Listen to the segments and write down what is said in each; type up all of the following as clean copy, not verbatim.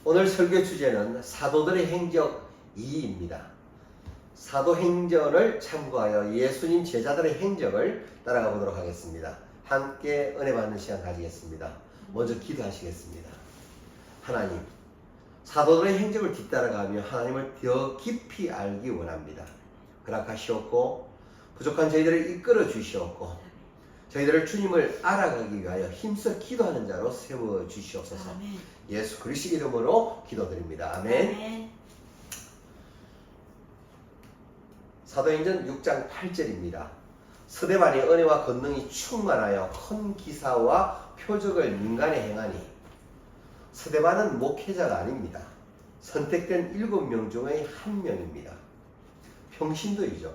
오늘 설교 주제는 사도들의 행적 2입니다. 사도행전을 참고하여 예수님 제자들의 행적을 따라가 보도록 하겠습니다. 함께 은혜 받는 시간 가지겠습니다. 먼저 기도하시겠습니다. 하나님, 사도들의 행적을 뒤따라가며 하나님을 더 깊이 알기 원합니다. 허락하시옵고 부족한 저희들을 이끌어 주시옵고 저희들을 주님을 알아가기 위하여 힘써 기도하는 자로 세워 주시옵소서. 아멘. 예수 그리스도 이름으로 기도드립니다. 아멘. 아멘. 사도행전 6장 8절입니다. 스데반이 은혜와 권능이 충만하여 큰 기사와 표적을 민간에 행하니. 스데반은 목회자가 아닙니다. 선택된 7명 중의 한 명입니다. 평신도이죠.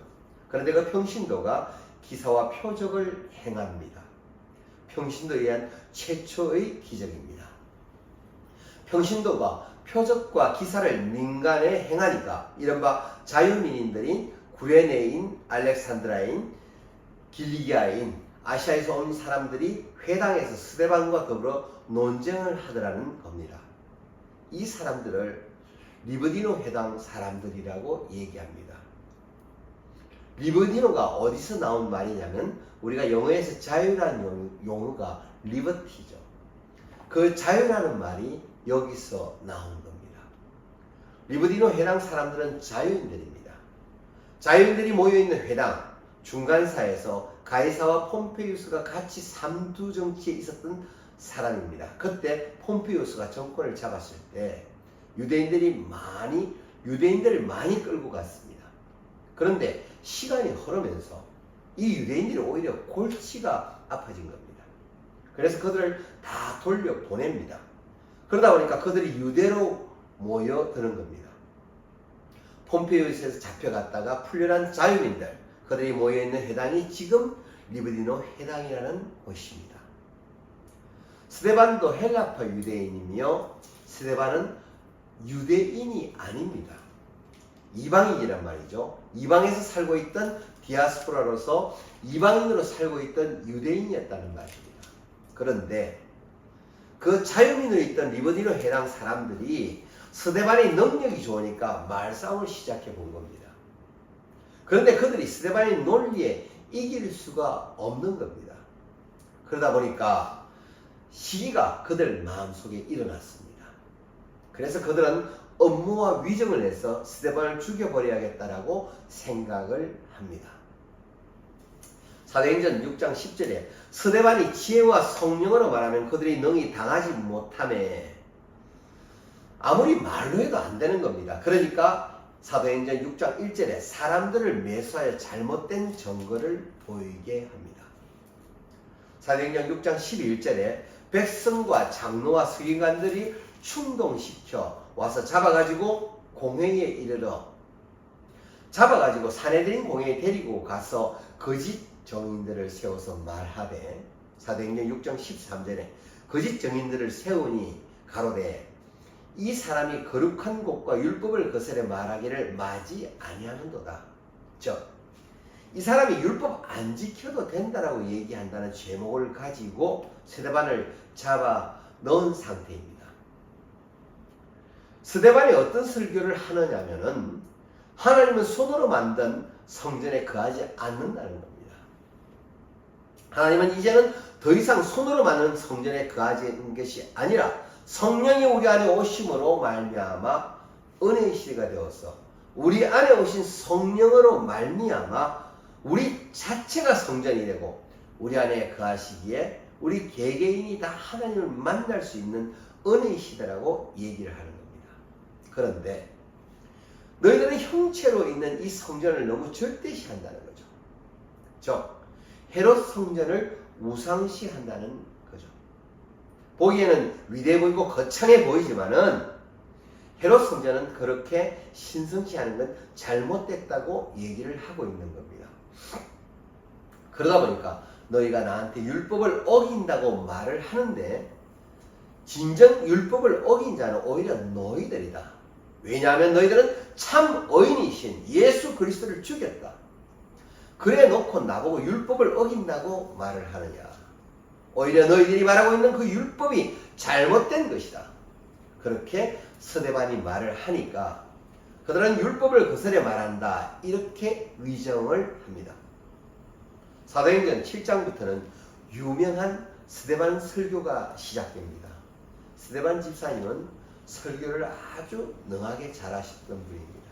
그런데 그 평신도가 기사와 표적을 행합니다. 평신도에 의한 최초의 기적입니다. 평신도가 표적과 기사를 민간에 행하니까 이른바 자유민인들인 구레네인, 알렉산드라인, 길리기아인, 아시아에서 온 사람들이 회당에서 스데반과 더불어 논쟁을 하더라는 겁니다. 이 사람들을 리브디노 회당 사람들이라고 얘기합니다. 리브디노가 어디서 나온 말이냐면 우리가 영어에서 자유라는 용어가 리버티죠. 그 자유라는 말이 여기서 나온 겁니다. 리브디노 회당 사람들은 자유인들입니다. 자유인들이 모여있는 회당 중간사에서 가이사와 폼페이우스가 같이 삼두정치에 있었던 사람입니다. 그때 폼페이우스가 정권을 잡았을 때 유대인들을 많이 끌고 갔습니다. 그런데 시간이 흐르면서 이 유대인들이 오히려 골치가 아파진 겁니다. 그래서 그들을 다 돌려보냅니다. 그러다 보니까 그들이 유대로 모여드는 겁니다. 폼페이우스에서 잡혀갔다가 풀려난 자유민들, 그들이 모여있는 회당이 지금 리브디노 회당이라는 곳입니다. 스데반도 헬라파 유대인이며 스데반은 유대인이 아닙니다. 이방인이란 말이죠. 이방에서 살고 있던 디아스포라로서 이방인으로 살고 있던 유대인이었다는 말입니다. 그런데 그 자유민으로 있던 리브디노 회당 사람들이 스데반의 능력이 좋으니까 말싸움을 시작해 본 겁니다. 그런데 그들이 스데반의 논리에 이길 수가 없는 겁니다. 그러다 보니까 시기가 그들 마음속에 일어났습니다. 그래서 그들은 업무와 위정을 내서 스데반을 죽여버려야겠다라고 생각을 합니다. 사도행전 6장 10절에 스데반이 지혜와 성령으로 말하면 그들이 능히 당하지 못하매, 아무리 말로 해도 안 되는 겁니다. 그러니까 사도행전 6장 1절에 사람들을 매수하여 잘못된 증거를 보이게 합니다. 사도행전 6장 11절에 백성과 장로와 서기관들이 충동시켜 와서 잡아가지고 공회에 이르러 잡아가지고 사내들인 공회에 데리고 가서 거짓 정인들을 세워서 말하되, 사도행전 6장 13절에 거짓 정인들을 세우니 가로되 이 사람이 거룩한 곳과 율법을 거스려 말하기를 마지 아니하는도다. 즉, 이 사람이 율법 안 지켜도 된다라고 얘기한다는 제목을 가지고 스데반을 잡아 넣은 상태입니다. 스데반이 어떤 설교를 하느냐면은 하나님은 손으로 만든 성전에 거하지 않는다는 겁니다. 하나님은 이제는 더 이상 손으로 만든 성전에 거하는 것이 아니라 성령이 우리 안에 오심으로 말미암아 은혜의 시대가 되어서 우리 안에 오신 성령으로 말미암아 우리 자체가 성전이 되고 우리 안에 거하시기에 우리 개개인이 다 하나님을 만날 수 있는 은혜의 시대라고 얘기를 하는 겁니다. 그런데 너희들은 형체로 있는 이 성전을 너무 절대시한다는 거죠. 즉, 헤롯 성전을 우상시한다는 거죠. 보기에는 위대해 보이고 거창해 보이지만은 헤롯 성전은 그렇게 신성시하는 건 잘못됐다고 얘기를 하고 있는 겁니다. 그러다 보니까 너희가 나한테 율법을 어긴다고 말을 하는데 진정 율법을 어긴 자는 오히려 너희들이다. 왜냐하면 너희들은 참 의인이신 예수 그리스도를 죽였다. 그래 놓고 나보고 율법을 어긴다고 말을 하느냐. 오히려 너희들이 말하고 있는 그 율법이 잘못된 것이다. 그렇게 스데반이 말을 하니까 그들은 율법을 거스려 말한다. 이렇게 위정을 합니다. 사도행전 7장부터는 유명한 스데반 설교가 시작됩니다. 스데반 집사님은 설교를 아주 능하게 잘하셨던 분입니다.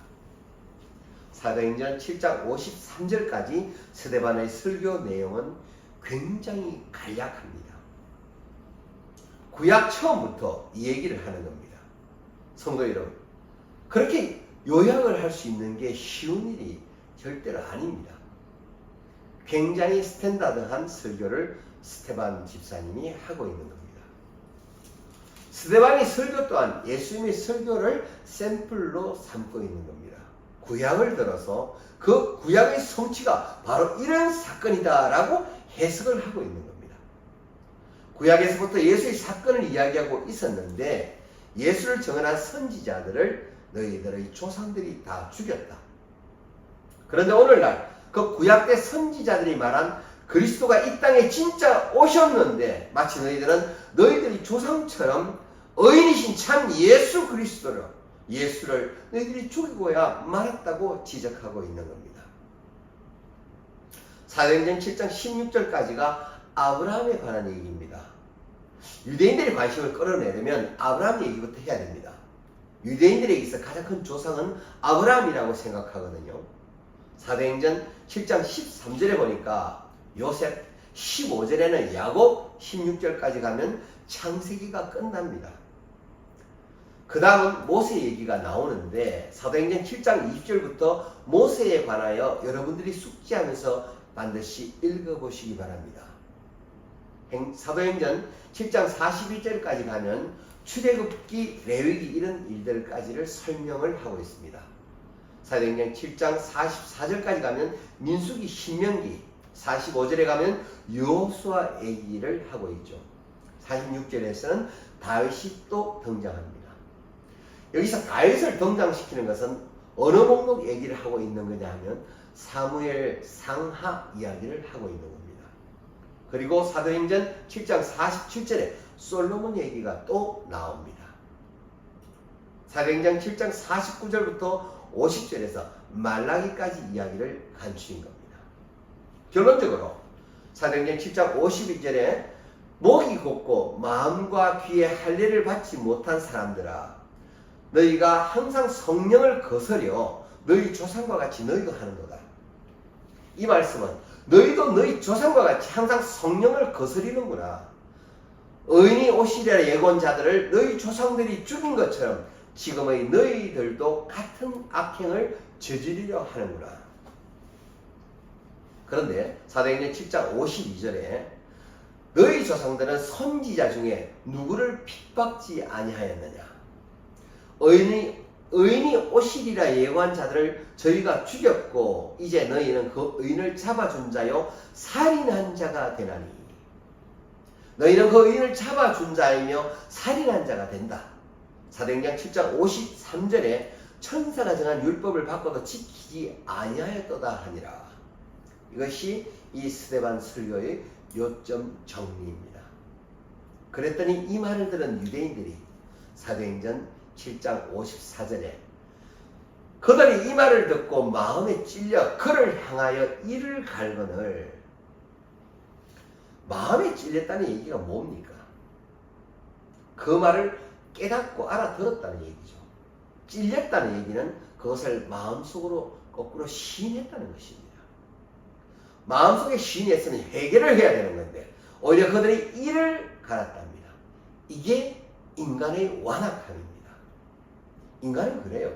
사도행전 7장 53절까지 스데반의 설교 내용은 굉장히 간략합니다. 구약 처음부터 이 얘기를 하는 겁니다. 성도 여러분, 그렇게 요약을 할 수 있는 게 쉬운 일이 절대로 아닙니다. 굉장히 스탠다드한 설교를 스데반 집사님이 하고 있는 겁니다. 스데반의 설교 또한 예수님의 설교를 샘플로 삼고 있는 겁니다. 구약을 들어서 그 구약의 성취가 바로 이런 사건이다 라고 해석을 하고 있는 겁니다. 구약에서부터 예수의 사건을 이야기하고 있었는데 예수를 증언한 선지자들을 너희들의 조상들이 다 죽였다. 그런데 오늘날 그 구약 때 선지자들이 말한 그리스도가 이 땅에 진짜 오셨는데 마치 너희들이 조상처럼 의인이신 참 예수 그리스도를 예수를 너희들이 죽이고야 말았다고 지적하고 있는 겁니다. 사도행전 7장 16절까지가 아브라함에 관한 얘기입니다. 유대인들의 관심을 끌어내려면 아브라함 얘기부터 해야 됩니다. 유대인들에게 있어 가장 큰 조상은 아브라함이라고 생각하거든요. 사도행전 7장 13절에 보니까 요셉, 15절에는 야곱, 16절까지 가면 창세기가 끝납니다. 그 다음은 모세 얘기가 나오는데 사도행전 7장 20절부터 모세에 관하여 여러분들이 숙지하면서 반드시 읽어보시기 바랍니다. 사도행전 7장 42절까지 가면 출애굽기, 레위기 이런 일들까지를 설명을 하고 있습니다. 사도행전 7장 44절까지 가면 민수기, 신명기, 45절에 가면 여호수아 얘기를 하고 있죠. 46절에서는 다윗이 또 등장합니다. 여기서 다윗을 등장시키는 것은 어느 목록 얘기를 하고 있는 거냐 하면 사무엘 상하 이야기를 하고 있는 겁니다. 그리고 사도행전 7장 47절에 솔로몬 얘기가 또 나옵니다. 사도행전 7장 49절부터 50절에서 말라기까지 이야기를 간추린 겁니다. 결론적으로 사도행전 7장 52절에 목이 곧고 마음과 귀에 할례를 받지 못한 사람들아 너희가 항상 성령을 거스려 너희 조상과 같이 너희도 하는도다. 이 말씀은 너희도 너희 조상과 같이 항상 성령을 거스리는구나. 의인이 오시리라 예고자들을 너희 조상들이 죽인 것처럼 지금의 너희들도 같은 악행을 저지르려 하는구나. 그런데 사도행전 7장 52절에 너희 조상들은 선지자 중에 누구를 핍박지 아니하였느냐. 의인이 오시리라 예고한 자들을 저희가 죽였고 이제 너희는 그 의인을 잡아준 자요 살인한 자가 되나니. 너희는 그 의인을 잡아준 자이며 살인한 자가 된다. 사도행전 7장 53절에 천사가 정한 율법을 바꿔도 지키지 아니하였도다 하니라. 이것이 이 스데반 설교의 요점 정리입니다. 그랬더니 이 말을 들은 유대인들이 사도행전 7장 54절에 그들이 이 말을 듣고 마음에 찔려 그를 향하여 이를 갈거늘. 마음에 찔렸다는 얘기가 뭡니까? 그 말을 깨닫고 알아들었다는 얘기죠. 찔렸다는 얘기는 그것을 마음속으로 거꾸로 시인했다는 것입니다. 마음속에 시인했으면 회개를 해야 되는 건데 오히려 그들이 이를 갈았답니다. 이게 인간의 완악함입니다. 인간은 그래요.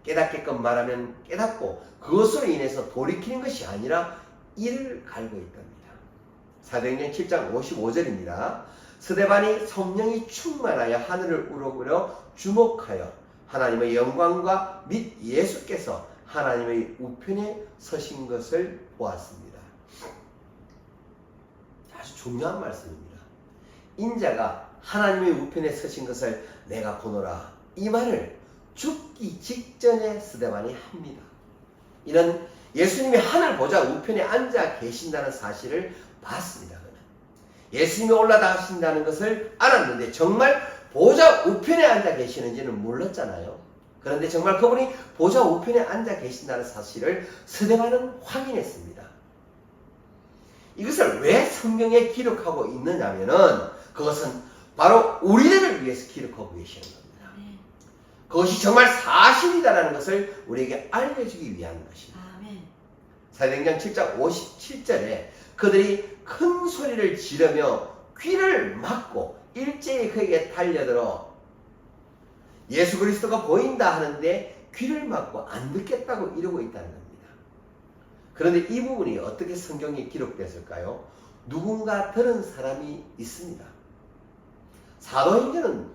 깨닫게끔 말하면 깨닫고 그것으로 인해서 돌이키는 것이 아니라 이를 갈고 있답니다. 사도행전 7장 55절입니다. 스데반이 성령이 충만하여 하늘을 우러러 주목하여 하나님의 영광과 및 예수께서 하나님의 우편에 서신 것을 보았습니다. 아주 중요한 말씀입니다. 인자가 하나님의 우편에 서신 것을 내가 보노라. 이 말을 죽기 직전에 스데반이 합니다. 이는 예수님이 하늘 보좌 우편에 앉아 계신다는 사실을 봤습니다. 그는 예수님이 올라가신다는 것을 알았는데 정말 보좌 우편에 앉아 계시는지는 몰랐잖아요. 그런데 정말 그분이 보좌 우편에 앉아 계신다는 사실을 스데반은 확인했습니다. 이것을 왜 성경에 기록하고 있느냐면은 그것은 바로 우리들을 위해서 기록하고 계시는 겁니다. 그것이 정말 사실이다라는 것을 우리에게 알려주기 위한 것입니다. 사도행전 7장 57절에 그들이 큰 소리를 지르며 귀를 막고 일제히 그에게 달려들어 예수 그리스도가 보인다 하는데 귀를 막고 안 듣겠다고 이러고 있다는 겁니다. 그런데 이 부분이 어떻게 성경에 기록됐을까요? 누군가 들은 사람이 있습니다. 사도행전은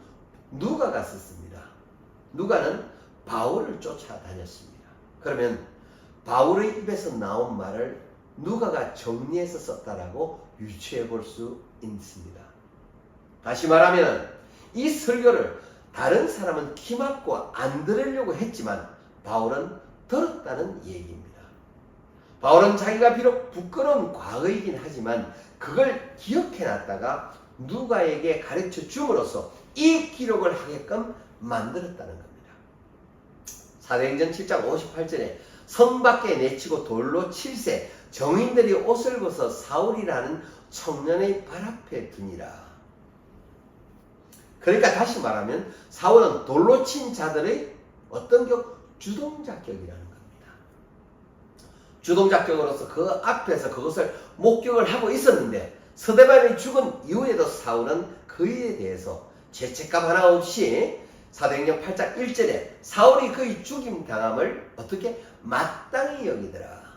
누가가 썼습니다. 누가는 바울을 쫓아다녔습니다. 그러면 바울의 입에서 나온 말을 누가가 정리해서 썼다라고 유추해 볼 수 있습니다. 다시 말하면 이 설교를 다른 사람은 귀 막고 안 들으려고 했지만 바울은 들었다는 얘기입니다. 바울은 자기가 비록 부끄러운 과거이긴 하지만 그걸 기억해 놨다가 누가에게 가르쳐 줌으로써 이 기록을 하게끔 만들었다는 겁니다. 사도행전 7장 58절에 성 밖에 내치고 돌로 칠세 정인들이 옷을 벗어 사울이라는 청년의 발 앞에 두니라. 그러니까 다시 말하면 사울은 돌로 친 자들의 어떤 격? 주동작격이라는 겁니다. 주동작격으로서 그 앞에서 그것을 목격을 하고 있었는데 스데반이 죽은 이후에도 사울은 그에 대해서 죄책감 하나 없이 사도행전 8장 1절에 사울이 그의 죽임 당함을 어떻게 마땅히 여기더라.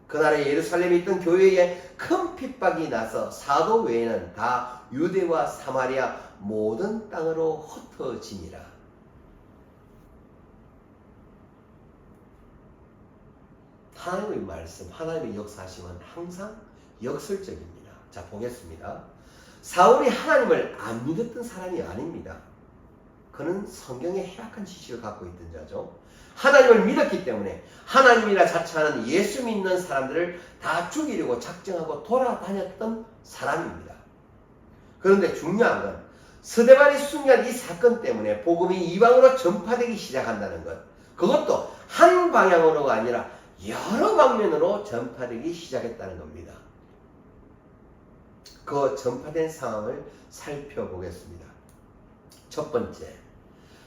그날에 예루살렘에 있던 교회에 큰 핍박이 나서 사도 외에는 다 유대와 사마리아 모든 땅으로 흩어지니라. 하나님의 말씀, 하나님의 역사하심은 항상 역설적입니다. 자, 보겠습니다. 사울이 하나님을 안 믿었던 사람이 아닙니다. 그는 성경에 해악한 지식을 갖고 있던 자죠. 하나님을 믿었기 때문에 하나님이라 자처하는 예수 믿는 사람들을 다 죽이려고 작정하고 돌아다녔던 사람입니다. 그런데 중요한 건 스데반이 순간 이 사건 때문에 복음이 이방으로 전파되기 시작한다는 것. 그것도 한 방향으로가 아니라 여러 방면으로 전파되기 시작했다는 겁니다. 그 전파된 상황을 살펴보겠습니다. 첫 번째,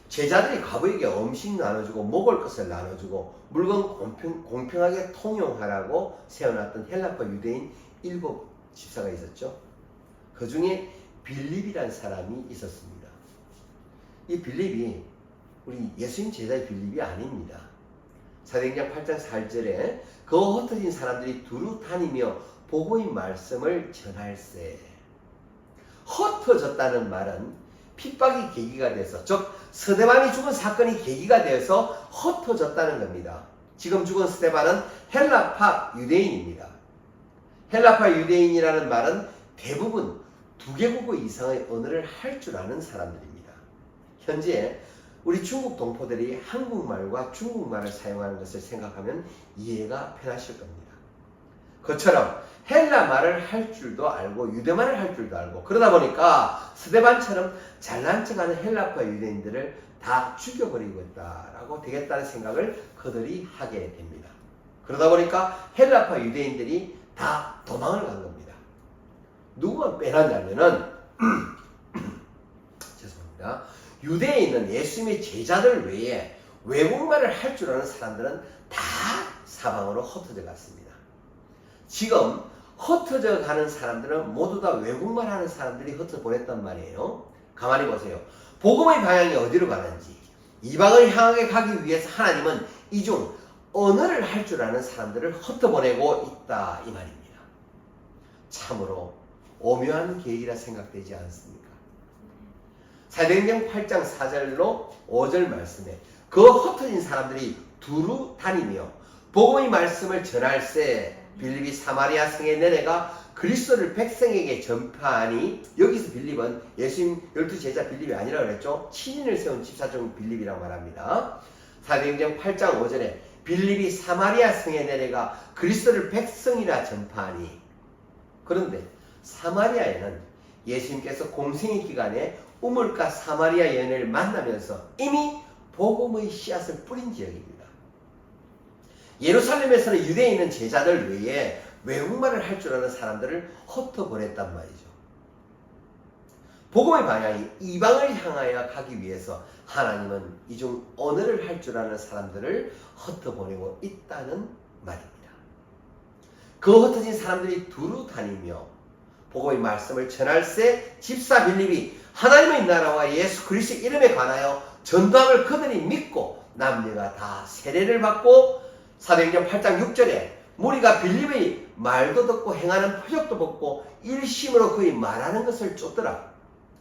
제자들이 과부에게 음식 나눠주고 먹을 것을 나눠주고 물건 공평하게 통용하라고 세워놨던 헬라파 유대인 7 집사가 있었죠. 그 중에 빌립이라는 사람이 있었습니다. 이 빌립이 우리 예수님 제자의 빌립이 아닙니다. 사도행전 8장 4절에 그 흩어진 사람들이 두루 다니며 복음의 말씀을 전할세. 흩어졌다는 말은 핍박이 계기가 돼서, 즉 스데반이 죽은 사건이 계기가 되어서 흩어졌다는 겁니다. 지금 죽은 스데반은 헬라파 유대인입니다. 헬라파 유대인이라는 말은 대부분 2개국어 이상의 언어를 할 줄 아는 사람들입니다. 현재 우리 중국 동포들이 한국말과 중국말을 사용하는 것을 생각하면 이해가 편하실 겁니다. 그처럼 헬라 말을 할 줄도 알고 유대말을 할 줄도 알고, 그러다 보니까 스데반처럼 잘난 척하는 헬라파 유대인들을 다 죽여버리고 있다라고 되겠다는 생각을 그들이 하게 됩니다. 그러다 보니까 헬라파 유대인들이 다 도망을 간 겁니다. 누구만 빼놨냐면은 죄송합니다. 유대에 있는 예수님의 제자들 외에 외국말을 할 줄 아는 사람들은 다 사방으로 흩어져 갔습니다. 지금 흩어져 가는 사람들은 모두 다 외국말 하는 사람들이 흩어져 보냈단 말이에요. 가만히 보세요. 복음의 방향이 어디로 가는지, 이방을 향하게 가기 위해서 하나님은 이중 언어를 할 줄 아는 사람들을 흩어보내고 있다 이 말입니다. 참으로 오묘한 계획이라 생각되지 않습니까? 사도행전 8장 4절로 5절 말씀에 그 흩어진 사람들이 두루 다니며 복음의 말씀을 전할세. 빌립이 사마리아 성에 내려가 그리스도를 백성에게 전파하니, 여기서 빌립은 예수님 12제자 빌립이 아니라 그랬죠. 친인을 세운 집사 중 빌립이라고 말합니다. 사도행전 8장 5절에 빌립이 사마리아 성에 내려가 그리스도를 백성이라 전파하니, 그런데 사마리아에는 예수님께서 공생의 기간에 우물가 사마리아 여인을 만나면서 이미 복음의 씨앗을 뿌린 지역입니다. 예루살렘에서는 유대에 있는 제자들 외에 외국말을 할 줄 아는 사람들을 흩어보냈단 말이죠. 복음의 방향이 이방을 향하여 가기 위해서 하나님은 이 중 언어를 할 줄 아는 사람들을 흩어보내고 있다는 말입니다. 그 흩어진 사람들이 두루 다니며 복음의 말씀을 전할새 집사 빌립이 하나님의 나라와 예수 그리스도의 이름에 관하여 전도함을 그들이 믿고 남녀가 다 세례를 받고 사도행전 8장 6절에 무리가 빌립의 말도 듣고 행하는 표적도 듣고 일심으로 그의 말하는 것을 쫓더라.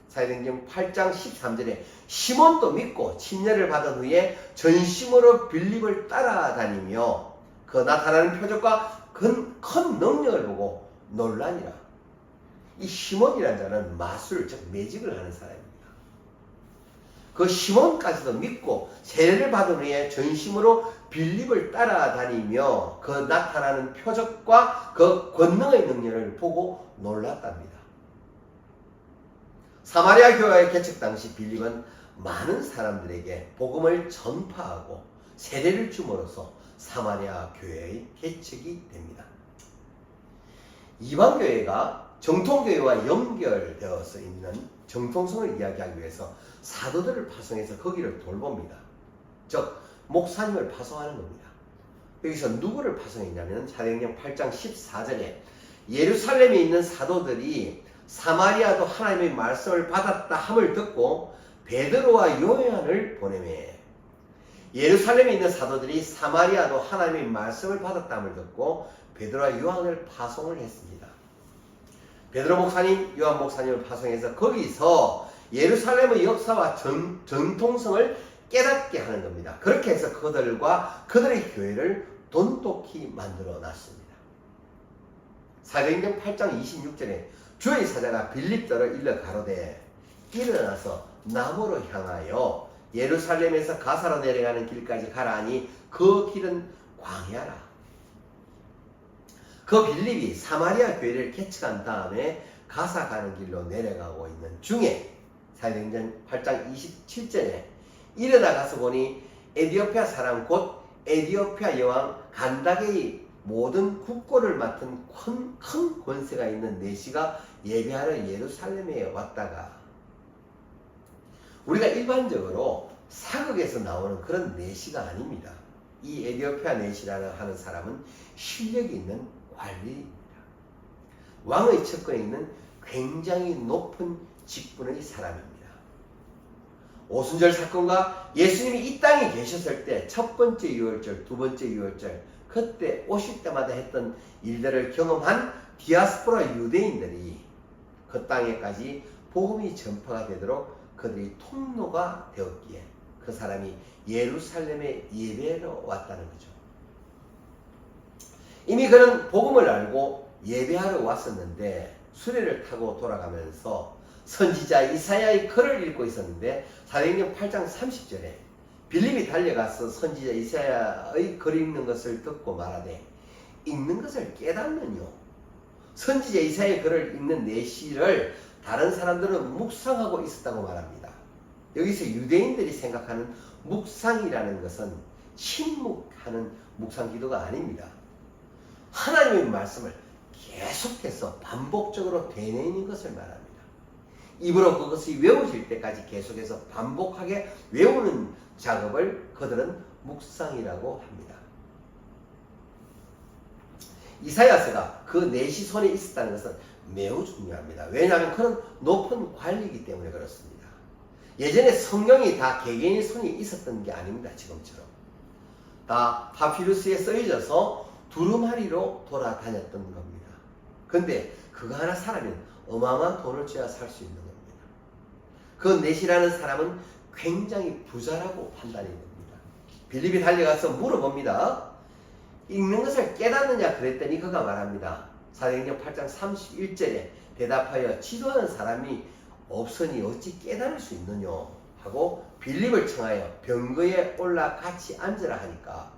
사도행전 8장 13절에 시몬도 믿고 침례를 받은 후에 전심으로 빌립을 따라다니며 그 나타나는 표적과 큰 능력을 보고 놀라니라. 이 시몬이라는 자는 마술, 즉 매직을 하는 사람입니다. 그 시몬까지도 믿고 세례를 받은 후에 전심으로 빌립을 따라다니며 그 나타나는 표적과 그 권능의 능력을 보고 놀랐답니다. 사마리아 교회의 개척 당시 빌립은 많은 사람들에게 복음을 전파하고 세례를 줌으로써 사마리아 교회의 개척이 됩니다. 이방 교회가 정통교회와 연결되어서 있는 정통성을 이야기하기 위해서 사도들을 파송해서 거기를 돌봅니다. 즉 목사님을 파송하는 겁니다. 여기서 누구를 파송했냐면 사도행전 8장 14절에 예루살렘에 있는 사도들이 사마리아도 하나님의 말씀을 받았다 함을 듣고 베드로와 요한을 보내매. 예루살렘에 있는 사도들이 사마리아도 하나님의 말씀을 받았다 함을 듣고 베드로와 요한을 파송을 했습니다. 베드로 목사님, 요한 목사님을 파송해서 거기서 예루살렘의 역사와 전통성을 깨닫게 하는 겁니다. 그렇게 해서 그들과 그들의 교회를 돈독히 만들어 놨습니다. 사도행전 8장 26절에 주의 사자가 빌립더러 일러 가로되 일어나서 남으로 향하여 예루살렘에서 가사로 내려가는 길까지 가라 하니 그 길은 광야라. 그 빌립이 사마리아 교회를 개척한 다음에 가사 가는 길로 내려가고 있는 중에 사도행전 8장 27절에 일어나 가서 보니 에디오피아 사람 곧 에디오피아 여왕 간다게의 모든 국고를 맡은 큰 권세가 있는 내시가 예배하러 예루살렘에 왔다가, 우리가 일반적으로 사극에서 나오는 그런 내시가 아닙니다. 이 에디오피아 내시라는 하는 사람은 실력이 있는 관리입니다. 왕의 측근에 있는 굉장히 높은 직분의 사람입니다. 오순절 사건과 예수님이 이 땅에 계셨을 때 첫 번째 유월절, 두 번째 유월절 그때 오실 때마다 했던 일들을 경험한 디아스포라 유대인들이 그 땅에까지 복음이 전파가 되도록 그들이 통로가 되었기에 그 사람이 예루살렘에 예배하러 왔다는 거죠. 이미 그는 복음을 알고 예배하러 왔었는데 수레를 타고 돌아가면서 선지자 이사야의 글을 읽고 있었는데 사도행전 8장 30절에 빌립이 달려가서 선지자 이사야의 글 읽는 것을 듣고 말하되 읽는 것을 깨닫느뇨. 선지자 이사야의 글을 읽는 내시를 다른 사람들은 묵상하고 있었다고 말합니다. 여기서 유대인들이 생각하는 묵상이라는 것은 침묵하는 묵상 기도가 아닙니다. 하나님의 말씀을 계속해서 반복적으로 되뇌이는 것을 말합니다. 입으로 그것이 외워질 때까지 계속해서 반복하게 외우는 작업을 그들은 묵상이라고 합니다. 이사야서가 그 내시 손에 있었다는 것은 매우 중요합니다. 왜냐하면 그는 높은 관리이기 때문에 그렇습니다. 예전에 성경이 다 개개인의 손에 있었던 게 아닙니다. 지금처럼 다 파피루스에 쓰여져서 두루마리로 돌아다녔던 겁니다. 근데 그거 하나 사라면 어마어마한 돈을 줘야 살 수 있는 겁니다. 그 넷이라는 사람은 굉장히 부자라고 판단이 됩니다. 빌립이 달려가서 물어봅니다. 읽는 것을 깨닫느냐 그랬더니 그가 말합니다. 사도행전 8장 31절에 대답하여 지도하는 사람이 없으니 어찌 깨달을 수 있느냐 하고 빌립을 청하여 병거에 올라 같이 앉으라 하니까,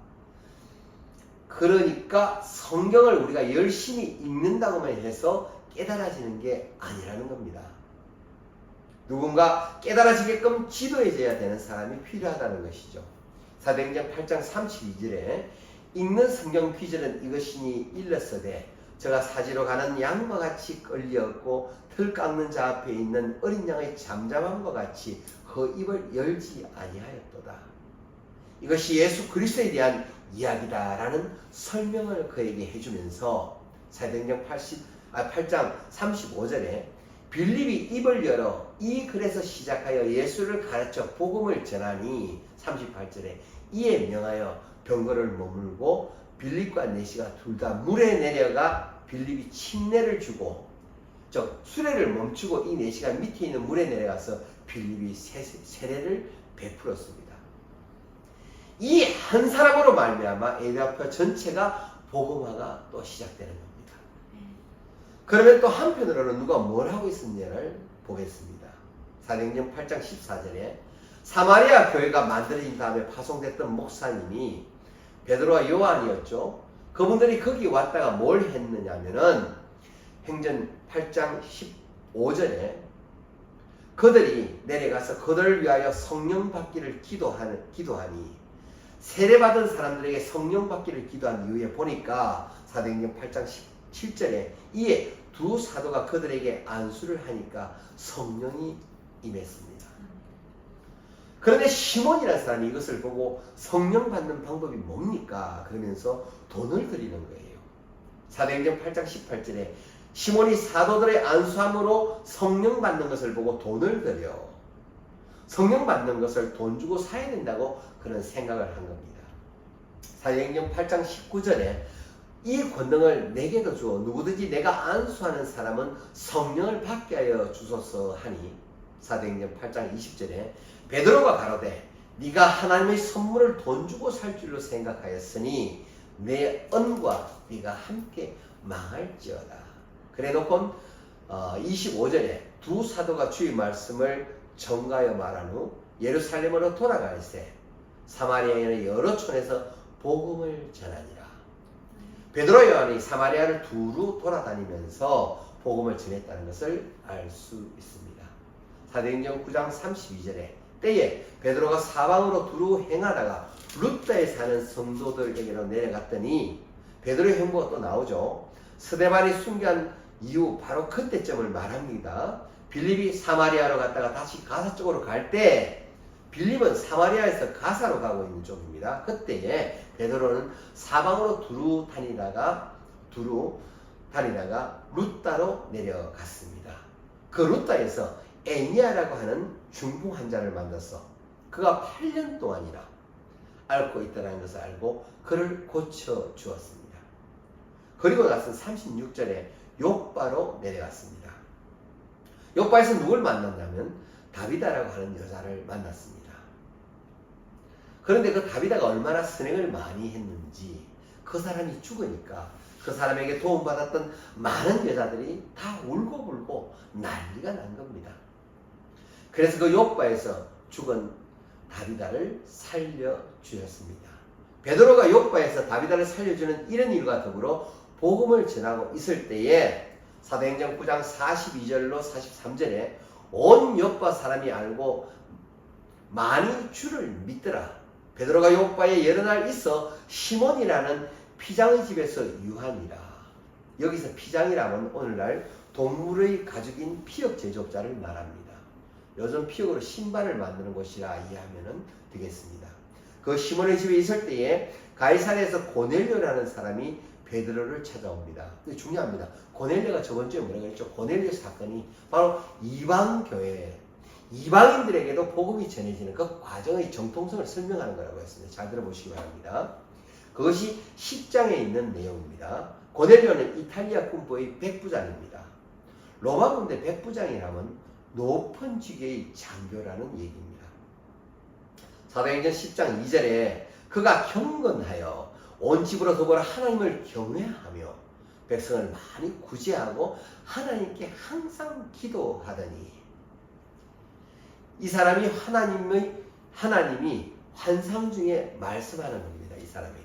그러니까 성경을 우리가 열심히 읽는다고만 해서 깨달아지는 게 아니라는 겁니다. 누군가 깨달아지게끔 지도해줘야 되는 사람이 필요하다는 것이죠. 사도행전 8장 32절에 읽는 성경 귀절은 이것이니 일렀으되 저가 사지로 가는 양과 같이 끌려었고 틀 깎는 자 앞에 있는 어린 양의 잠잠함과 같이 그 입을 열지 아니하였도다. 이것이 예수 그리스도에 대한 이야기다라는 설명을 그에게 해주면서 사도행전 8장 35절에 빌립이 입을 열어 이 글에서 시작하여 예수를 가르쳐 복음을 전하니 38절에 이에 명하여 병거를 머물고 빌립과 내시가 둘 다 물에 내려가 빌립이 침례를 주고 즉 수레를 멈추고 이 내시가 밑에 있는 물에 내려가서 빌립이 세례를 베풀었습니다. 이 한 사람으로 말미암아 에베소서 전체가 복음화가 또 시작되는 겁니다. 그러면 또 한편으로는 누가 뭘 하고 있었냐를 보겠습니다. 사도행전 8장 14절에 사마리아 교회가 만들어진 다음에 파송됐던 목사님이 베드로와 요한이었죠. 그분들이 거기 왔다가 뭘 했느냐면은 행전 8장 15절에 그들이 내려가서 그들을 위하여 성령 받기를 기도하니 세례받은 사람들에게 성령 받기를 기도한 이후에 보니까 사도행전 8장 17절에 이에 두 사도가 그들에게 안수를 하니까 성령이 임했습니다. 그런데 시몬이라는 사람이 이것을 보고 성령 받는 방법이 뭡니까? 그러면서 돈을 드리는 거예요. 사도행전 8장 18절에 시몬이 사도들의 안수함으로 성령 받는 것을 보고 돈을 드려 성령 받는 것을 돈 주고 사야 된다고 그런 생각을 한 겁니다. 사도행전 8장 19절에 이 권능을 내게도 주어 누구든지 내가 안수하는 사람은 성령을 받게 하여 주소서 하니 사도행전 8장 20절에 베드로가 가로되 네가 하나님의 선물을 돈 주고 살 줄로 생각하였으니 내恩과 네가 함께 망할지어다. 그래놓고 25절에 두 사도가 주의 말씀을 전가하여 말한 후 예루살렘으로 돌아갈새 사마리아인의 여러 촌에서 복음을 전하니라. 베드로 요한이 사마리아를 두루 돌아다니면서 복음을 전했다는 것을 알 수 있습니다. 사도행전 9장 32절에 때에 베드로가 사방으로 두루 행하다가 루다에 사는 성도들에게로 내려갔더니 베드로의 행보가 또 나오죠. 스데반이 순교한 이후 바로 그때쯤을 말합니다. 빌립이 사마리아로 갔다가 다시 가사 쪽으로 갈 때 빌립은 사마리아에서 가사로 가고 있는 쪽입니다. 그때에 베드로는 사방으로 두루 다니다가 루다로 내려갔습니다. 그 루다에서 애니아라고 하는 중풍 환자를 만나서 그가 8년 동안이나 앓고 있다는 것을 알고 그를 고쳐 주었습니다. 그리고 나서 36절에 욥바로 내려갔습니다. 욥바에서 누굴 만났냐면 다비다라고 하는 여자를 만났습니다. 그런데 그 다비다가 얼마나 선행을 많이 했는지 그 사람이 죽으니까 그 사람에게 도움받았던 많은 여자들이 다 울고불고 난리가 난 겁니다. 그래서 그 욥바에서 죽은 다비다를 살려주었습니다. 베드로가 욥바에서 다비다를 살려주는 이런 일과 더불어 복음을 전하고 있을 때에 사도행전 9장 42절로 43절에 온 욥바 사람이 알고 많이 주를 믿더라. 베드로가 욥바에 여러 날 있어 시몬이라는 피장의 집에서 유하니라. 여기서 피장이라면 오늘날 동물의 가죽인 피역 제조업자를 말합니다. 요즘 피역으로 신발을 만드는 곳이라 이해하면 되겠습니다. 그 시몬의 집에 있을 때에 가이사랴에서 고넬료라는 사람이 베드로를 찾아옵니다. 근데 중요합니다. 고넬료가 저번주에 뭐라고 그랬죠? 고넬료 사건이 바로 이방교회, 이방인들에게도 복음이 전해지는 그 과정의 정통성을 설명하는 거라고 했습니다. 잘 들어보시기 바랍니다. 그것이 10장에 있는 내용입니다. 고넬료는 이탈리아 군부의 백부장입니다. 로마 군대 백부장이라면 높은 직의 장교라는 얘기입니다. 사도행전 10장 2절에 그가 경건하여 온 집으로 더불어 하나님을 경외하며 백성을 많이 구제하고 하나님께 항상 기도하더니 이 사람이 하나님이 환상 중에 말씀하는 겁니다. 이 사람에게.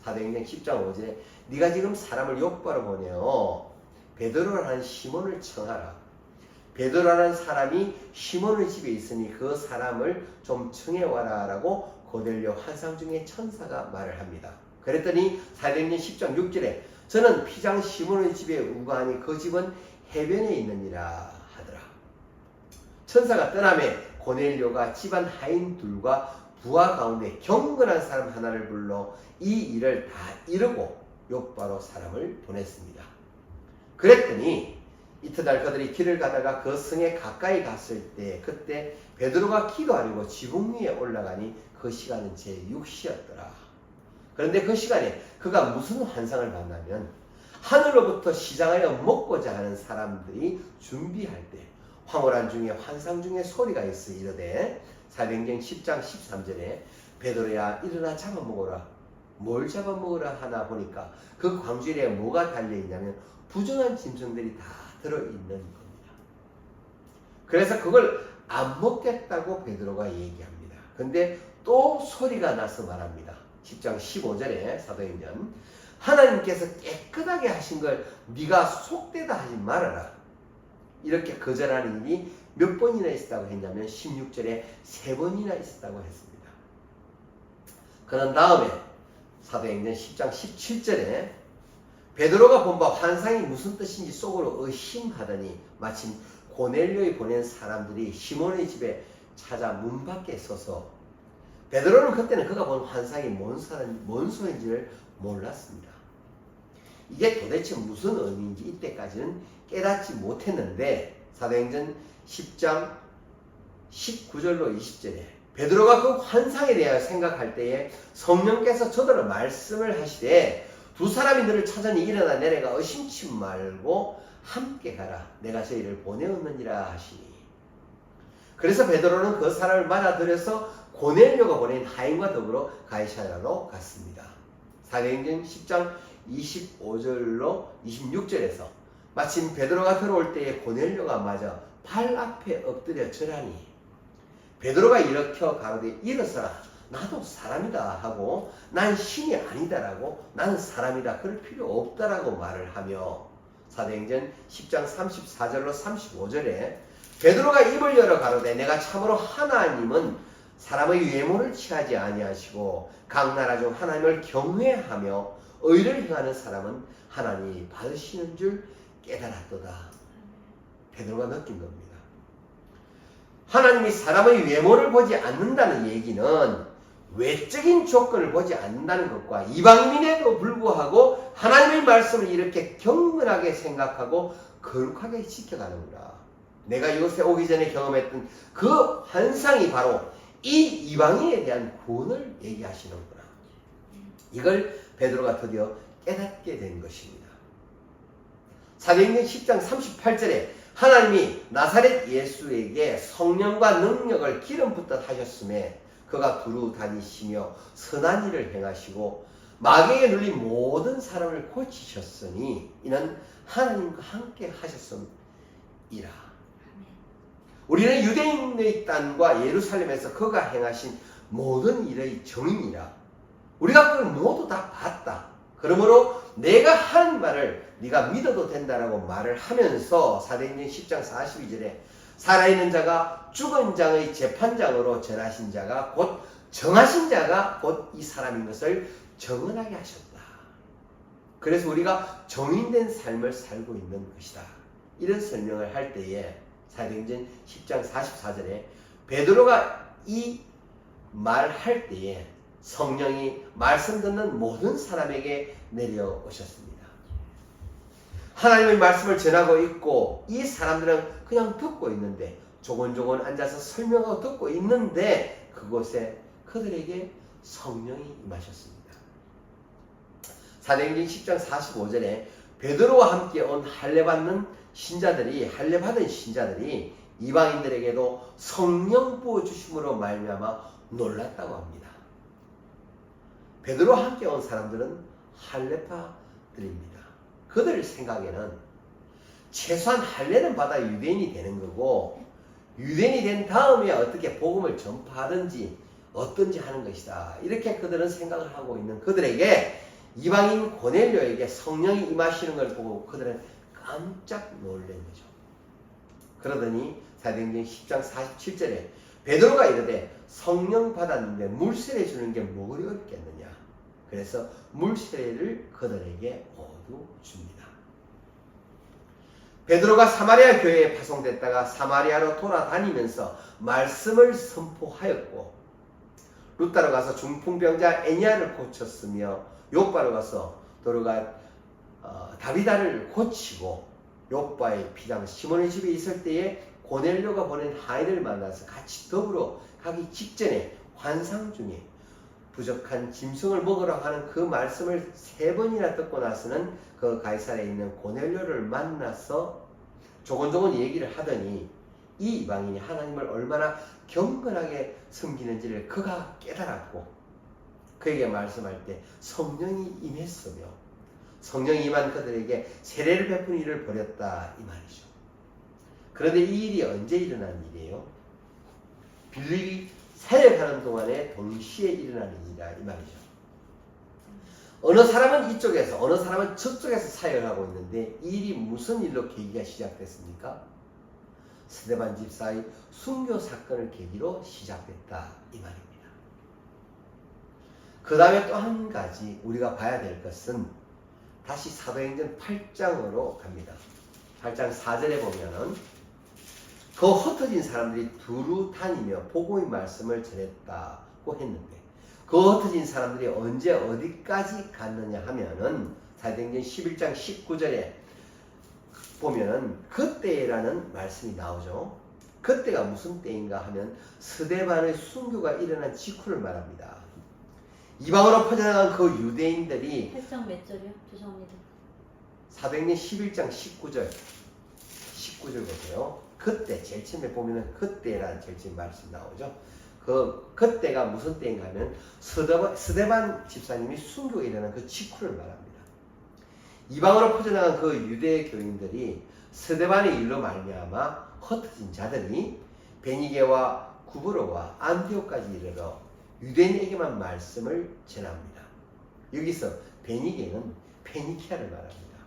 사도행전 10장 5절에 네가 지금 사람을 욥바로 보내어 베드로라는 시몬을 청하라. 베드로라는 사람이 시몬의 집에 있으니 그 사람을 좀 청해와라 라고 고넬료 환상 중에 천사가 말을 합니다. 그랬더니 사도행전 10장 6절에 저는 피장 시몬의 집에 우거하니 그 집은 해변에 있느니라 하더라. 천사가 떠나매 고넬료가 집안 하인 둘과 부하 가운데 경건한 사람 하나를 불러 이 일을 다 이루고 요바로 사람을 보냈습니다. 그랬더니 이튿날 그들이 길을 가다가 그 성에 가까이 갔을 때 그때 베드로가 기도하려고 지붕 위에 올라가니 그 시간은 제6시였더라. 그런데 그 시간에 그가 무슨 환상을 봤냐면 하늘로부터 시장하여 먹고자 하는 사람들이 준비할 때 황홀한 중에 환상 중에 소리가 있어 이르되 사도행전 10장 13절에 베드로야 일어나 잡아먹어라. 뭘 잡아먹으라 하나 보니까 그 광주리에 뭐가 달려있냐면 부정한 짐승들이 다 들어있는 겁니다. 그래서 그걸 안 먹겠다고 베드로가 얘기합니다. 근데 또 소리가 나서 말합니다. 10장 15절에 사도행전 하나님께서 깨끗하게 하신 걸 네가 속되다 하지 말아라. 이렇게 거절하는 일이 몇 번이나 있었다고 했냐면 16절에 3번이나 있었다고 했습니다. 그런 다음에 사도행전 10장 17절에 베드로가 본 바 환상이 무슨 뜻인지 속으로 의심하더니 마침 고넬료에 보낸 사람들이 시몬의 집에 찾아 문 밖에 서서 베드로는 그때는 그가 본 환상이 뭔 소리인지를 몰랐습니다. 이게 도대체 무슨 의미인지 이때까지는 깨닫지 못했는데 사도행전 10장 19절로 20절에 베드로가 그 환상에 대하여 생각할 때에 성령께서 저더러 말씀을 하시되 두 사람이 너를 찾으니 일어나 내려가 의심치 말고 함께 가라. 내가 저희를 보내었느니라 하시니. 그래서 베드로는 그 사람을 맞아들여서 고넬료가 보낸 하인과 더불어 가이사랴로 갔습니다. 사도행전 10장 25절로 26절에서 마침 베드로가 들어올 때에 고넬료가 맞아 발 앞에 엎드려 절하니 베드로가 일으켜 가로되 일어서라. 나도 사람이다 하고 난 신이 아니다라고 나는 사람이다 그럴 필요 없다라고 말을 하며 사도행전 10장 34절로 35절에 베드로가 입을 열어 가로되 내가 참으로 하나님은 사람의 외모를 취하지 아니하시고 각 나라 중 하나님을 경외하며 의를 행하는 사람은 하나님이 받으시는 줄 깨달았도다. 베드로가 느낀 겁니다. 하나님이 사람의 외모를 보지 않는다는 얘기는 외적인 조건을 보지 않는다는 것과 이방인에도 불구하고 하나님의 말씀을 이렇게 경건하게 생각하고 거룩하게 지켜가는구나. 내가 이곳에 오기 전에 경험했던 그 환상이 바로 이 이방인에 대한 구원을 얘기하시는구나. 이걸 베드로가 드디어 깨닫게 된 것입니다. 사도행전 10장 38절에 하나님이 나사렛 예수에게 성령과 능력을 기름 붓듯 하셨음에 그가 두루 다니시며 선한 일을 행하시고 마귀에게 눌린 모든 사람을 고치셨으니 이는 하나님과 함께 하셨음이라. 우리는 유대인의 땅과 예루살렘에서 그가 행하신 모든 일의 증인이라. 우리가 그걸 모두 다 봤다. 그러므로 내가 한 말을 네가 믿어도 된다라고 말을 하면서 사도행전 10장 42절에 살아있는 자가 죽은 자의 재판장으로 전하신 자가 곧 정하신 자가 곧 이 사람인 것을 정언하게 하셨다. 그래서 우리가 정인된 삶을 살고 있는 것이다. 이런 설명을 할 때에 사도행전 10장 44절에 베드로가 이 말할 때에 성령이 말씀 듣는 모든 사람에게 내려오셨습니다. 하나님의 말씀을 전하고 있고 이 사람들은 그냥 듣고 있는데 조곤조곤 앉아서 설명하고 듣고 있는데 그곳에 그들에게 성령이 임하셨습니다. 사도행전 10장 45절에 베드로와 함께 온 할례받은 신자들이 이방인들에게도 성령 부어주심으로 말미암아 놀랐다고 합니다. 베드로와 함께 온 사람들은 할례파들입니다. 그들 생각에는 최소한 할례는 받아 유대인이 되는 거고 유대인이 된 다음에 어떻게 복음을 전파하든지 어떤지 하는 것이다. 이렇게 그들은 생각을 하고 있는 그들에게 이방인 고넬료에게 성령이 임하시는 걸 보고 그들은 깜짝 놀란 거죠. 그러더니 사도행전 10장 47절에 베드로가 이르되 성령 받았는데 물세례 주는 게 뭐가 어렵겠느냐. 그래서 물세례를 그들에게 모두 줍니다. 베드로가 사마리아 교회에 파송됐다가 사마리아로 돌아다니면서 말씀을 선포하였고, 루따로 가서 중풍병자 애니아를 고쳤으며, 요빠로 가서 도로가 다비다를 고치고, 요빠의 피장 시몬의 집에 있을 때에 고넬료가 보낸 하인을 만나서 같이 더불어 가기 직전에 환상 중에 부족한 짐승을 먹으라 하는 그 말씀을 3번이나 듣고 나서는 그 가이사랴에 있는 고넬료를 만나서 조곤조곤 얘기를 하더니 이 이방인이 하나님을 얼마나 경건하게 섬기는지를 그가 깨달았고, 그에게 말씀할 때 성령이 임했으며 성령이 임한 그들에게 세례를 베푼 일을 벌였다 이 말이죠. 그런데 이 일이 언제 일어난 일이에요? 빌립이 사역하는 동안에 동시에 일어나는 일이다 이 말이죠. 어느 사람은 이쪽에서 어느 사람은 저쪽에서 사역을 하고 있는데 이 일이 무슨 일로 계기가 시작됐습니까? 스데반 집사의 순교 사건을 계기로 시작됐다 이 말입니다. 그 다음에 또 한 가지 우리가 봐야 될 것은 다시 사도행전 8장으로 갑니다. 8장 4절에 보면은 그 흩어진 사람들이 두루 다니며 복음의 말씀을 전했다고 했는데, 그 흩어진 사람들이 언제 어디까지 갔느냐 하면은 사도행전 11장 19절에 보면은 그때라는 말씀이 나오죠. 그때가 무슨 때인가 하면 스데반의 순교가 일어난 직후를 말합니다. 이방으로 퍼져나간 그 유대인들이 8장 몇 절이요? 죄송합니다. 사도행전 11장 19절 보세요. 그때 제일 처음에 보면은 그때라는 제일 처음 말씀 나오죠. 그때가 무슨 때인가 하면 스데반 집사님이 순교에 일어난 그 직후를 말합니다. 이방으로 퍼져나간 그 유대 교인들이 스데반의 일로 말미암아 흩어진 자들이 베니게와 구브로와 안디옥까지 이르러 유대인에게만 말씀을 전합니다. 여기서 베니게는 페니키아를 말합니다.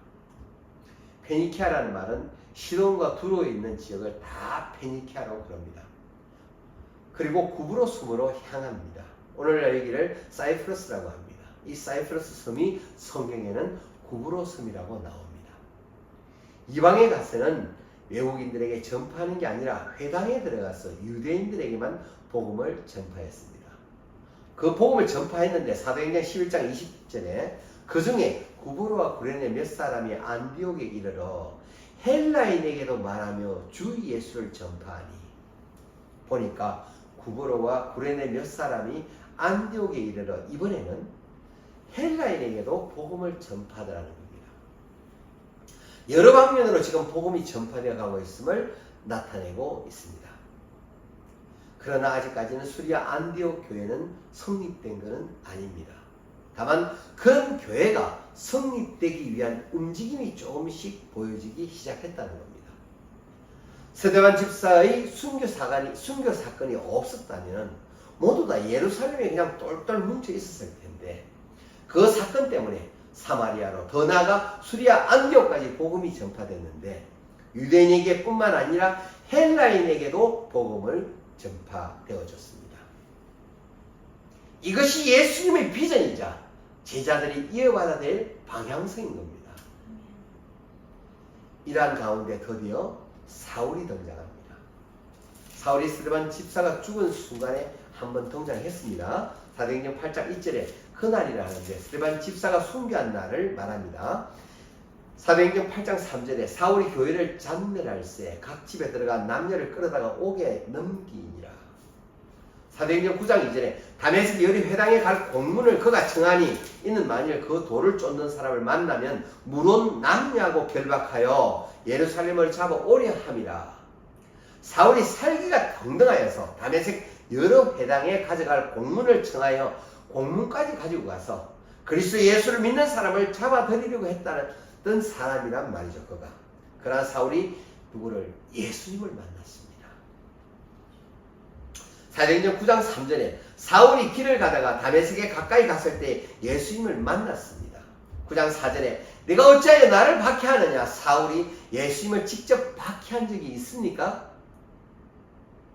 페니키아라는 말은 시돈과 두로에 있는 지역을 다 페니키아라고 그럽니다. 그리고 구브로섬으로 향합니다. 오늘날 여기를 사이프러스라고 합니다. 이 사이프러스 섬이 성경에는 구브로섬이라고 나옵니다. 이방에 가서는 외국인들에게 전파하는 게 아니라 회당에 들어가서 유대인들에게만 복음을 전파했습니다. 그 복음을 전파했는데 사도행전 11장 20절에 그 중에 구브로와 구레네 몇 사람이 안디옥에 이르러 헬라인에게도 말하며 주 예수를 전파하니, 보니까 구브로와 구레네 몇 사람이 안디옥에 이르러 이번에는 헬라인에게도 복음을 전파하더라는 겁니다. 여러 방면으로 지금 복음이 전파되어 가고 있음을 나타내고 있습니다. 그러나 아직까지는 수리아 안디옥 교회는 성립된 것은 아닙니다. 다만 그런 교회가 성립되기 위한 움직임이 조금씩 보여지기 시작했다는 겁니다. 스데반 집사의 순교 사건이 없었다면 모두 다 예루살렘에 그냥 똘똘 뭉쳐 있었을 텐데, 그 사건 때문에 사마리아로 더 나아가 수리아 안디옥까지 복음이 전파됐는데, 유대인에게 뿐만 아니라 헬라인에게도 복음을 전파되어졌습니다. 이것이 예수님의 비전이자 제자들이 이어받아야 될 방향성인 겁니다. 이러한 가운데 드디어 사울이 등장합니다. 사울이 스데반 집사가 죽은 순간에 한번 등장했습니다. 사도행전 8장 1절에 그날이라 하는데 스데반 집사가 순교한 날을 말합니다. 사도행전 8장 3절에 사울이 교회를 장멸할세 각 집에 들어가 남녀를 끌어다가 옥에 넘기니라. 사도행전 9장 2절에 다메섹 여리 회당에 갈 공문을 그가 청하니 이는 만일 그 돌을 쫓는 사람을 만나면 물론 남냐고 결박하여 예루살렘을 잡아 오려 함이라. 사울이 살기가 등등하여서 다메섹 여러 회당에 가져갈 공문을 청하여 공문까지 가지고 가서 그리스도 예수를 믿는 사람을 잡아들이려고 했다던 사람이란 말이죠. 그가. 그러나 사울이 누구를? 예수님을 만났습니다. 사도행전 9장 3절에 사울이 길을 가다가 다메섹에 가까이 갔을 때 예수님을 만났습니다. 9장 4절에 내가 어찌하여 나를 박해하느냐? 사울이 예수님을 직접 박해한 적이 있습니까?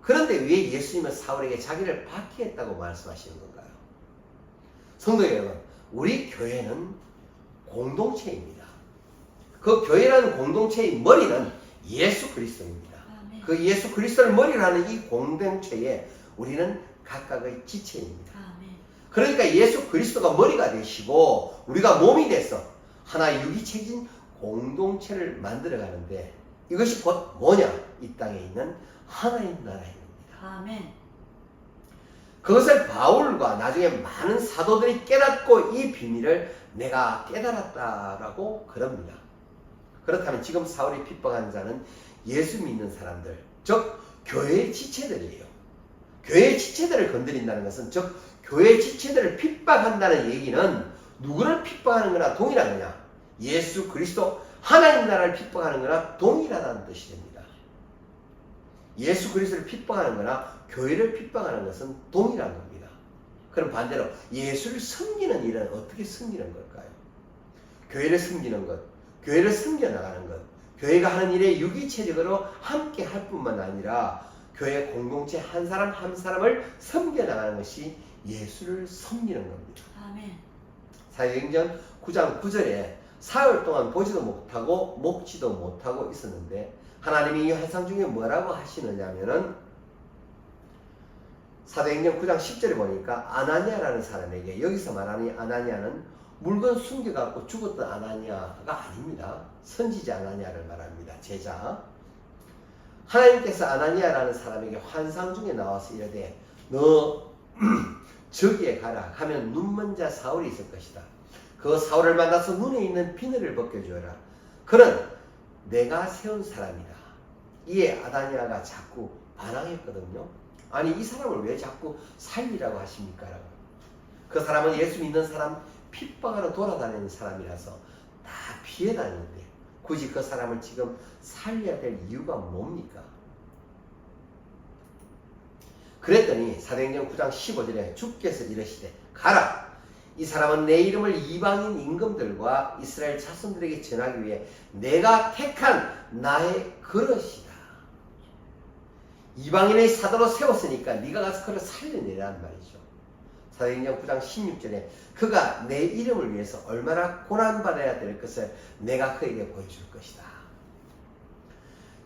그런데 왜 예수님은 사울에게 자기를 박해했다고 말씀하시는 건가요? 성도 여러분, 우리 교회는 공동체입니다. 그 교회라는 공동체의 머리는 예수 그리스도입니다. 아멘. 그 예수 그리스도를 머리로 하는 이 공동체에 우리는 각각의 지체입니다. 아멘. 그러니까 예수 그리스도가 머리가 되시고 우리가 몸이 돼서 하나의 유기체진 공동체를 만들어 가는데 이것이 곧 뭐냐? 이 땅에 있는 하나님 나라입니다. 아멘. 그것을 바울과 나중에 많은 사도들이 깨닫고 이 비밀을 내가 깨달았다라고 그럽니다. 그렇다면 지금 사울이 핍박한 자는 예수 믿는 사람들, 즉 교회의 지체들이에요. 교회의 지체들을 건드린다는 것은 즉 교회의 지체들을 핍박한다는 얘기는 누구를 핍박하는 거나 동일한 거냐? 예수 그리스도 하나님 나라를 핍박하는 거나 동일하다는 뜻이 됩니다. 예수 그리스도를 핍박하는 거나 교회를 핍박하는 것은 동일한 겁니다. 그럼 반대로 예수를 섬기는 일은 어떻게 섬기는 걸까요? 교회를 섬기는 것, 교회를 섬겨나가는 것, 교회가 하는 일에 유기체적으로 함께 할 뿐만 아니라 교회 공동체 한 사람 한 사람을 섬겨나가는 것이 예수를 섬기는 겁니다. 아멘. 사도행전 9장 9절에 사흘 동안 보지도 못하고 먹지도 못하고 있었는데 하나님이 이 환상 중에 뭐라고 하시느냐면은 사도행전 9장 10절에 보니까 아나니아라는 사람에게, 여기서 말하는 아나니아는 물건 숨겨갖고 죽었던 아나니아가 아닙니다. 선지자 아나니아를 말합니다. 제자. 하나님께서 아나니아라는 사람에게 환상 중에 나와서 이르되 너 저기에 가라. 가면 눈먼 자 사울이 있을 것이다. 그 사울을 만나서 눈에 있는 비늘을 벗겨주어라. 그는 내가 세운 사람이다. 이에 아나니아가 자꾸 반항했거든요. 아니 이 사람을 왜 자꾸 살리라고 하십니까? 라고. 그 사람은 예수 믿는 사람 핍박하러 돌아다니는 사람이라서 다 피해 다니는데 굳이 그 사람을 지금 살려야 될 이유가 뭡니까? 그랬더니 사도행전 9장 15절에 주께서 이르시되 가라. 이 사람은 내 이름을 이방인 임금들과 이스라엘 자손들에게 전하기 위해 내가 택한 나의 그릇이다. 이방인의 사도로 세웠으니까 네가 가서 그를 살려내라는 말이죠. 사도행전 9장 16절에 그가 내 이름을 위해서 얼마나 고난받아야 될 것을 내가 그에게 보여줄 것이다.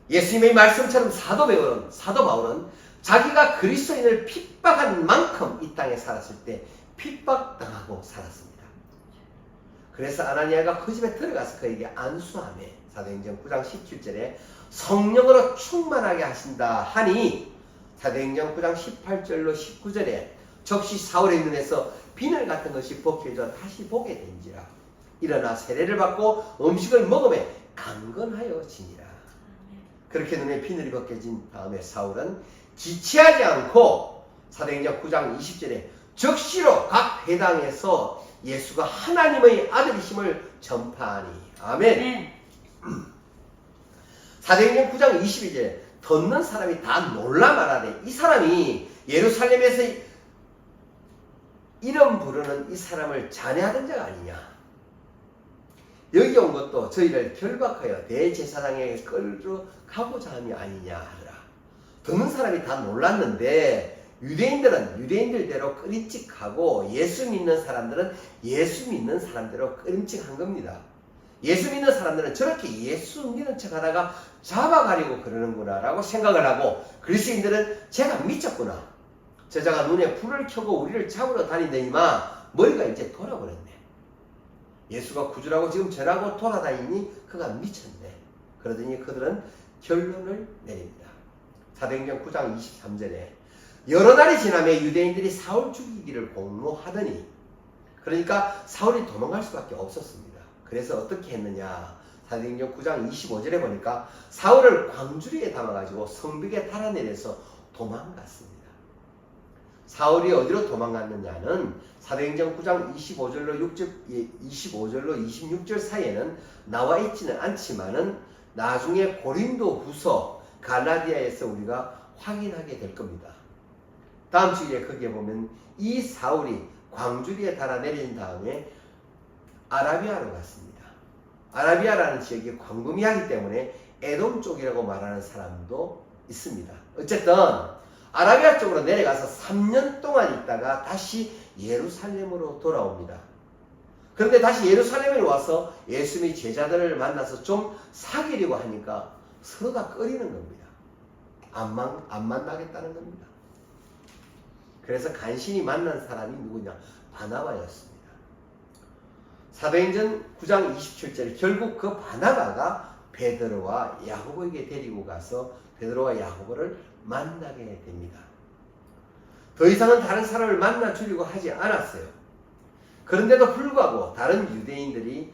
예수님의 말씀처럼 사도 바울은 자기가 그리스도인을 핍박한 만큼 이 땅에 살았을 때 핍박당하고 살았습니다. 그래서 아나니아가 그 집에 들어가서 그에게 안수하며 사도행전 9장 17절에 성령으로 충만하게 하신다 하니 사도행전 9장 18절로 19절에 적시 사울의 눈에서 비늘 같은 것이 벗겨져 다시 보게 된지라. 일어나 세례를 받고 음식을 먹으며 강건하여 지니라. 그렇게 눈에 비늘이 벗겨진 다음에 사울은 지체하지 않고 사도행전 9장 20절에 적시로 각 회당에서 예수가 하나님의 아들이심을 전파하니. 아멘. 사도행전 9장 22절에 듣는 사람이 다 놀라 말하되 이 사람이 예루살렘에서 이름 부르는 이 사람을 잔해하던 자가 아니냐. 여기 온 것도 저희를 결박하여 대제사장에게 끌어가고자 함이 아니냐 하더라. 듣는 사람이 다 놀랐는데 유대인들은 유대인들대로 끄림칙하고 예수 믿는 사람들은 예수 믿는 사람대로 끄림칙한 겁니다. 예수 믿는 사람들은 저렇게 예수 믿는 척 하다가 잡아가려고 그러는구나 라고 생각을 하고 그리스도인들은 제가 미쳤구나. 저자가 눈에 불을 켜고 우리를 잡으러 다니더니만 머리가 이제 돌아버렸네. 예수가 구주라고 지금 전하고 돌아다니니 그가 미쳤네. 그러더니 그들은 결론을 내립니다. 사도행전 9장 23절에 여러 달이 지나며 유대인들이 사울 죽이기를 공모하더니 그러니까 사울이 도망갈 수밖에 없었습니다. 그래서 어떻게 했느냐. 사도행전 9장 25절에 보니까 사울을 광주리에 담아가지고 성벽에 달아내려서 도망갔습니다. 사울이 어디로 도망갔느냐는 사도행전 9장 25절로 26절 사이에는 나와 있지는 않지만은 나중에 고린도 후서 갈라디아에서 우리가 확인하게 될 겁니다. 다음 주에 거기에 보면 이 사울이 광주리에 달아내린 다음에 아라비아로 갔습니다. 아라비아라는 지역이 광범위하기 때문에 에돔 쪽이라고 말하는 사람도 있습니다. 어쨌든 아라비아 쪽으로 내려가서 3년 동안 있다가 다시 예루살렘으로 돌아옵니다. 그런데 다시 예루살렘에 와서 예수님의 제자들을 만나서 좀 사귀려고 하니까 서로 다 꺼리는 겁니다. 안 만나겠다는 겁니다. 그래서 간신히 만난 사람이 누구냐? 바나바였습니다. 사도행전 9장 27절에 결국 그 바나바가 베드로와 야고보에게 데리고 가서 베드로와 야고보를 만나게 됩니다. 더 이상은 다른 사람을 만나 주려고 하지 않았어요. 그런데도 불구하고 다른 유대인들이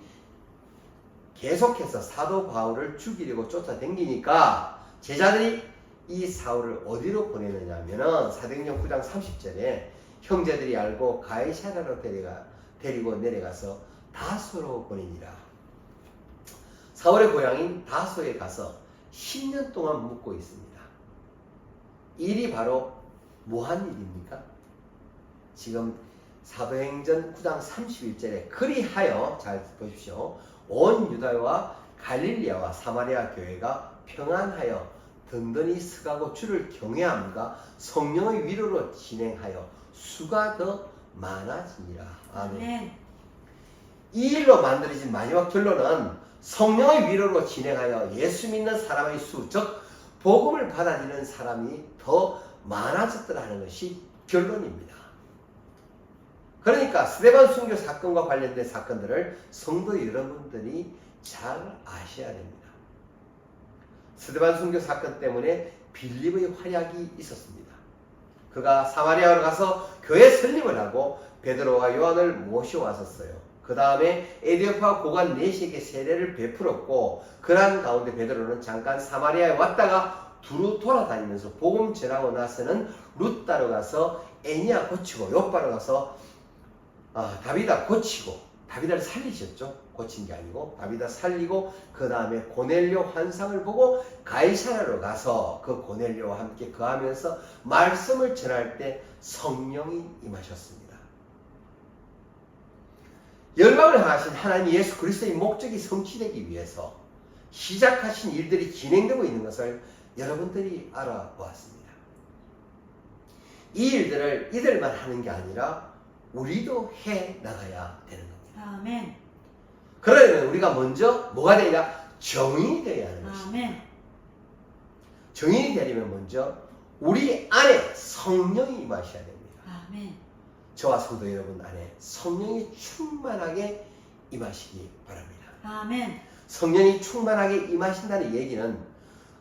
계속해서 사도 바울을 죽이려고 쫓아다니니까 제자들이 이 사울을 어디로 보내느냐 하면은 사도행전 9장 30절에 형제들이 알고 가이사랴로 데리고 내려가서 다소로 보내니라. 사울의 고향인 다소에 가서 10년 동안 묵고 있습니다. 일이 바로 뭐한 일입니까? 지금 사도행전 9장 31절에 그리하여, 잘 보십시오, 온 유다와 갈릴리아와 사마리아 교회가 평안하여 든든히 서가고 주를 경외함과 성령의 위로로 진행하여 수가 더 많아지니라. 아멘. 이 일로 만들어진 마지막 결론은 성령의 위로로 진행하여 예수 믿는 사람의 수, 즉 복음을 받아들이는 사람이 더 많아졌더라는 것이 결론입니다. 그러니까 스데반 순교 사건과 관련된 사건들을 성도 여러분들이 잘 아셔야 됩니다. 스데반 순교 사건 때문에 빌립의 활약이 있었습니다. 그가 사마리아로 가서 교회 설립을 하고 베드로와 요한을 모셔왔었어요. 그 다음에 에디오파 고관 4식의 세례를 베풀었고, 그러한 가운데 베드로는 잠깐 사마리아에 왔다가 두루 돌아다니면서 복음 전하고 나서는 룻다로 가서 애니아 고치고, 요빠로 가서 다비다 고치고, 다비다를 살리셨죠. 고친 게 아니고 다비다 살리고, 그 다음에 고넬료 환상을 보고 가이사랴로 가서 그 고넬료와 함께 거하면서 말씀을 전할 때 성령이 임하셨습니다. 열방을 향하신 하나님 예수 그리스도의 목적이 성취되기 위해서 시작하신 일들이 진행되고 있는 것을 여러분들이 알아보았습니다. 이 일들을 이들만 하는 게 아니라 우리도 해 나가야 되는 겁니다. 아멘. 그러려면 우리가 먼저 뭐가 되냐? 정인이 되어야 하는 것입니다. 아멘. 정인이 되려면 먼저 우리 안에 성령이 임하셔야 됩니다. 아멘. 저와 성도 여러분 안에 성령이 충만하게 임하시기 바랍니다. 아멘. 성령이 충만하게 임하신다는 얘기는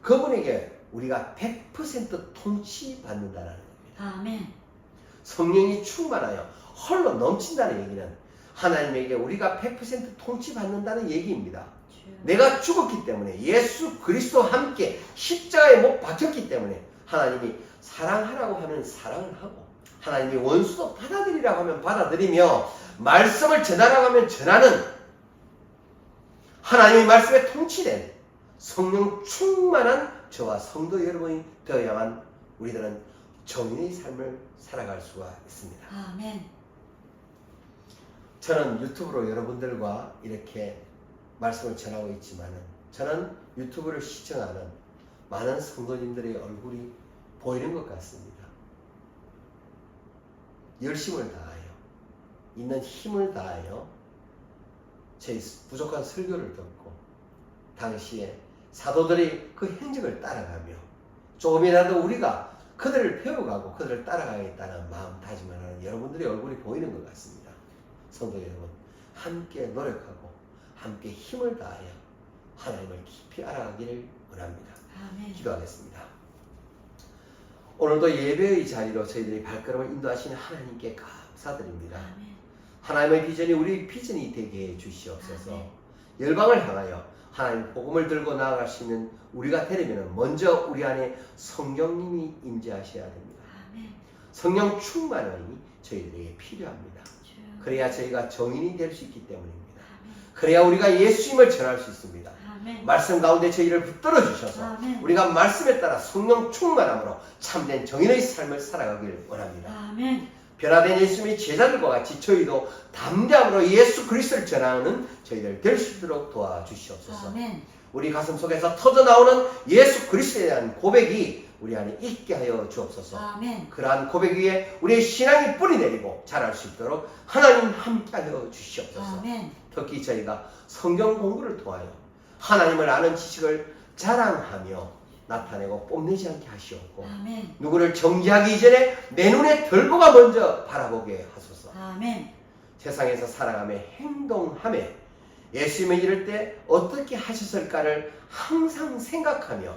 그분에게 우리가 100% 통치받는다는 겁니다. 아멘. 성령이 충만하여 헐로 넘친다는 얘기는 하나님에게 우리가 100% 통치받는다는 얘기입니다. 내가 죽었기 때문에, 예수 그리스도와 함께 십자가에 못 박혔기 때문에 하나님이 사랑하라고 하면 사랑을 하고, 하나님이 원수도 받아들이라고 하면 받아들이며, 말씀을 전하라고 하면 전하는, 하나님의 말씀에 통치된 성령 충만한 저와 성도 여러분이 되어야만 우리들은 정인의 삶을 살아갈 수가 있습니다. 아멘. 저는 유튜브로 여러분들과 이렇게 말씀을 전하고 있지만은, 저는 유튜브를 시청하는 많은 성도님들의 얼굴이 보이는 것 같습니다. 열심을 다하여, 있는 힘을 다하여 제 부족한 설교를 듣고, 당시에 사도들이 그 행적을 따라가며 조금이라도 우리가 그들을 배워가고 그들을 따라가겠다는 마음 다짐을 하는 여러분들의 얼굴이 보이는 것 같습니다. 성도 여러분, 함께 노력하고 함께 힘을 다하여 하나님을 깊이 알아가기를 원합니다. 아멘. 기도하겠습니다. 오늘도 예배의 자리로 저희들이 발걸음을 인도하시는 하나님께 감사드립니다. 아멘. 하나님의 비전이 우리 비전이 되게 해 주시옵소서. 아멘. 열방을 향하여 하나님 복음을 들고 나아갈 수 있는 우리가 되려면 먼저 우리 안에 성령님이 임재하셔야 됩니다. 아멘. 성령 충만함이 저희들에게 필요합니다. 그래야 저희가 정인이 될 수 있기 때문입니다. 아멘. 그래야 우리가 예수님을 전할 수 있습니다. 아멘. 말씀 가운데 저희를 붙들어 주셔서 아멘. 우리가 말씀에 따라 성령 충만함으로 참된 정인의 삶을 살아가길 원합니다. 아멘. 변화된 예수님의 제자들과 같이 저희도 담대함으로 예수 그리스도를 전하는 저희들 될 수 있도록 도와주시옵소서. 아멘. 우리 가슴 속에서 터져나오는 예수 그리스도에 대한 고백이 우리 안에 있게 하여 주옵소서. 아멘. 그러한 고백 위에 우리의 신앙이 뿌리 내리고 자랄 수 있도록 하나님 함께 하여 주시옵소서. 아멘. 특히 저희가 성경 공부를 통하여 하나님을 아는 지식을 자랑하며 나타내고 뽐내지 않게 하시옵고 아멘. 누구를 정죄하기 이전에 내 눈에 들보가 먼저 바라보게 하소서. 아멘. 세상에서 살아가며 행동하며 예수님을 이룰 때 어떻게 하셨을까를 항상 생각하며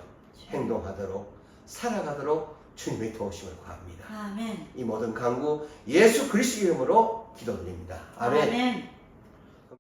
행동하도록 살아가도록 주님의 도우심을 구합니다. 아멘. 이 모든 간구 예수 그리스도 이름으로 기도드립니다. 아멘. 아멘.